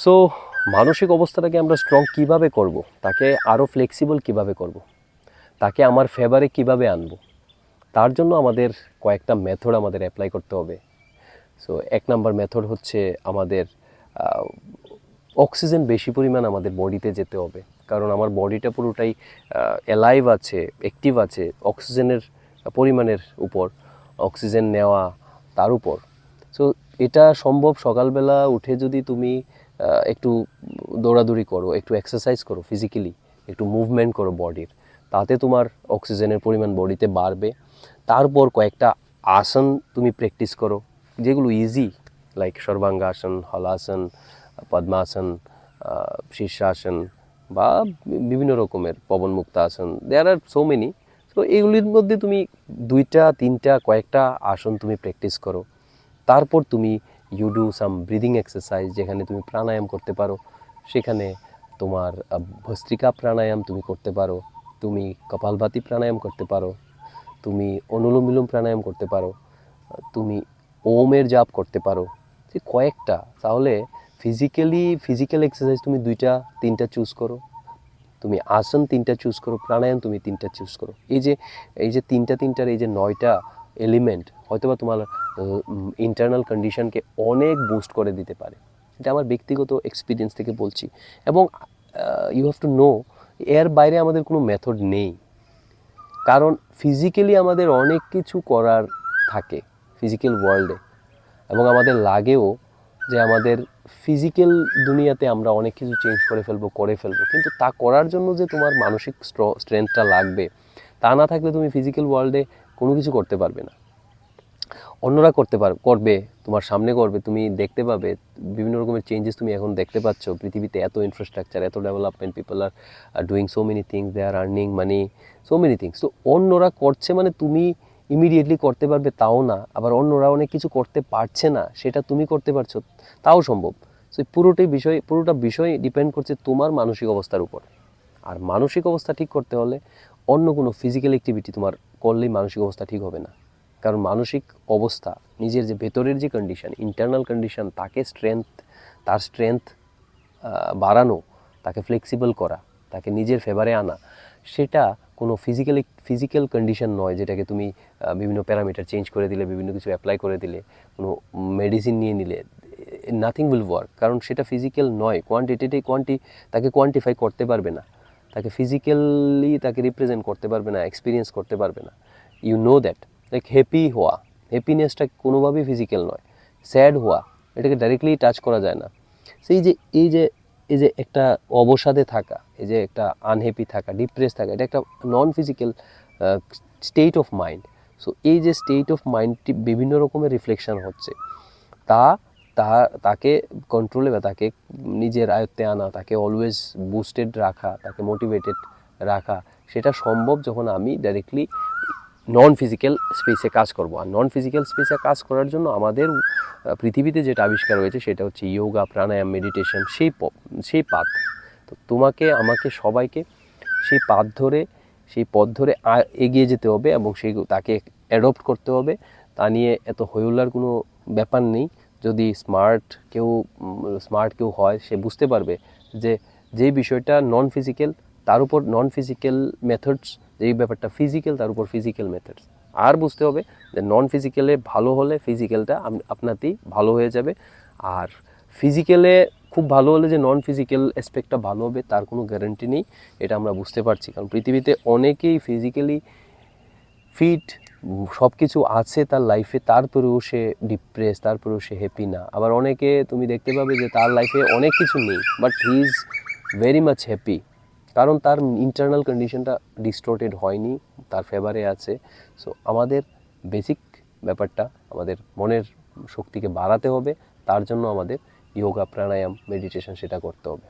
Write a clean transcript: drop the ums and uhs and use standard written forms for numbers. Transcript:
So মানসিক অবস্থাটাকে আমরা strong কিভাবে করব, তাকে আরও ফ্লেক্সিবল কিভাবে করব, তাকে আমার ফেভারে কিভাবে আনব, তার জন্য আমাদের কয়েকটা মেথড আমাদের অ্যাপ্লাই করতে হবে। সো 1 নাম্বার মেথড হচ্ছে আমাদের অক্সিজেন বেশি পরিমাণ আমাদের বডিতে যেতে হবে, কারণ আমার বডিটা পুরোটাই অ্যালাইভ আছে, অ্যাক্টিভ আছে অক্সিজেনের পরিমাণের উপর, অক্সিজেন নেওয়া তার উপর। সো এটা সম্ভব সকালবেলা উঠে যদি তুমি একটু দৌড়াদৌড়ি করো, একটু এক্সারসাইজ করো, ফিজিক্যালি একটু মুভমেন্ট করো বডির, তাতে তোমার অক্সিজেনের পরিমাণ বডিতে বাড়বে। তারপর কয়েকটা আসন তুমি প্র্যাকটিস করো যেগুলো ইজি, লাইক সর্বাঙ্গাসন, হলাসন, পদ্মাসন, শীর্ষাসন বা বিভিন্ন রকমের পবন মুক্তাসন, দেয়ার আর সো মেনি। তো এগুলির মধ্যে তুমি 2টা 3টা কয়েকটা আসন তুমি প্র্যাকটিস করো। তারপর তুমি you do some breathing exercise, যেখানে তুমি প্রাণায়াম করতে পারো। সেখানে তোমার ভস্ত্রিকা প্রাণায়াম তুমি করতে পারো, তুমি কপালভাতি প্রাণায়াম করতে পারো, তুমি অনুলোম বিলোম প্রাণায়াম করতে পারো, তুমি ওমের জাপ করতে পারো, যে কয়েকটা। তাহলে ফিজিক্যাল এক্সারসাইজ তুমি 2টা 3টা চুজ করো, তুমি আসন 3টা চুজ করো, প্রাণায়াম তুমি 3টা চুজ করো। এই যে 3টার এই যে 9টা এলিমেন্ট হয়তোবা তোমার ইন্টারনাল কন্ডিশনকে অনেক বুস্ট করে দিতে পারে। এটা আমার ব্যক্তিগত এক্সপিরিয়েন্স থেকে বলছি। এবং ইউ হ্যাভ টু নো, এর বাইরে আমাদের কোনো মেথড নেই। কারণ ফিজিক্যালি আমাদের অনেক কিছু করার থাকে ফিজিক্যাল ওয়ার্ল্ডে, এবং আমাদের লাগেও যে আমাদের ফিজিক্যাল দুনিয়াতে আমরা অনেক কিছু চেঞ্জ করে ফেলবো, কিন্তু তা করার জন্য যে তোমার মানসিক স্ট্রেংথটা লাগবে, তা না থাকলে তুমি ফিজিক্যাল ওয়ার্ল্ডে কোনো কিছু করতে পারবে না। অন্যরা করবে, তোমার সামনে করবে, তুমি দেখতে পাবে বিভিন্ন রকমের চেঞ্জেস। তুমি এখন দেখতে পাচ্ছ পৃথিবীতে এত ইনফ্রাস্ট্রাকচার, এত development, people are doing so many things, they are earning money, so many things. তো অন্যরা করছে মানে তুমি ইমিডিয়েটলি করতে পারবে তাও না, আবার অন্যরা অনেক কিছু করতে পারছে না সেটা তুমি করতে পারছো তাও সম্ভব। সো পুরোটা বিষয় ডিপেন্ড করছে তোমার মানসিক অবস্থার উপর। আর মানসিক অবস্থা ঠিক করতে হলে অন্য কোনো ফিজিক্যাল অ্যাক্টিভিটি তোমার করলেই মানসিক অবস্থা ঠিক হবে না। কারণ মানসিক অবস্থা, নিজের যে ভেতরের যে কন্ডিশন, ইন্টারনাল কন্ডিশন, তার স্ট্রেংথ বাড়ানো, তাকে ফ্লেক্সিবল করা, তাকে নিজের ফেভারে আনা, সেটা কোনো ফিজিক্যাল কন্ডিশন নয় যেটাকে তুমি বিভিন্ন প্যারামিটার চেঞ্জ করে দিলে, বিভিন্ন কিছু অ্যাপ্লাই করে দিলে, কোনো মেডিসিন নিয়ে নিলে নাথিং উইল ওয়ার্ক। কারণ সেটা ফিজিক্যাল নয়, তাকে কোয়ান্টিফাই করতে পারবে না, তাকে ফিজিক্যালি তাকে রিপ্রেজেন্ট করতে পারবে না, এক্সপিরিয়েন্স করতে পারবে না। You know that. লাইক হ্যাপিনেসটা কোনোভাবেই ফিজিক্যাল নয়। স্যাড হওয়া, এটাকে ডাইরেক্টলি টাচ করা যায় না। সেই যে এই যে এই যে একটা অবসাদে থাকা, এই যে একটা আনহ্যাপি থাকা, ডিপ্রেস থাকা, এটা একটা non physical state of mind. So এই যে স্টেট অফ মাইন্ডটি বিভিন্ন রকমের রিফ্লেকশন হচ্ছে, তা তাকে কন্ট্রোলে বা তাকে নিজের আয়ত্তে আনা, তাকে অলওয়েজ বুস্টেড রাখা, তাকে মোটিভেটেড রাখা, সেটা সম্ভব যখন আমি ডাইরেক্টলি নন ফিজিক্যাল স্পেসে কাজ করব। আর নন ফিজিক্যাল স্পেসে কাজ করার জন্য আমাদের পৃথিবীতে যেটা আবিষ্কার হয়েছে সেটা হচ্ছে ইয়োগা, প্রাণায়াম, মেডিটেশন, সেই পাথ। তো তোমাকে, আমাকে, সবাইকে সেই পথ ধরে এগিয়ে যেতে হবে, এবং তাকে অ্যাডপ্ট করতে হবে। তা নিয়ে এত হইহুল্লার কোনো ব্যাপার নেই। যদি স্মার্ট কেউ হয়, সে বুঝতে পারবে যে যেই বিষয়টা নন ফিজিক্যাল তার উপর নন ফিজিক্যাল মেথডস, যেই ব্যাপারটা ফিজিক্যাল তার উপর ফিজিক্যাল মেথডস। আর বুঝতে হবে যে নন ফিজিক্যালে ভালো হলে ফিজিক্যালটা আপনাতেই ভালো হয়ে যাবে। আর ফিজিক্যালে খুব ভালো হলে যে নন ফিজিক্যাল অ্যাসপেক্টটা ভালো হবে তার কোনো গ্যারান্টি নেই। এটা আমরা বুঝতে পারছি, কারণ পৃথিবীতে অনেকেই ফিজিক্যালি ফিট, সব কিছু আছে তার লাইফে, তারপরেও সে ডিপ্রেস, তারপরেও সে হ্যাপি না। আবার অনেকে তুমি দেখতে পাবে যে তার লাইফে অনেক কিছু নেই, but he is very much happy, কারণ তার ইন্টারনাল কন্ডিশনটা ডিস্টর্টেড হয়নি, তার ফেভারে আছে। সো আমাদের বেসিক ব্যাপারটা, আমাদের মনের শক্তিকে বাড়াতে হবে, তার জন্য আমাদের যোগা, প্রাণায়াম, মেডিটেশন সেটা করতে হবে।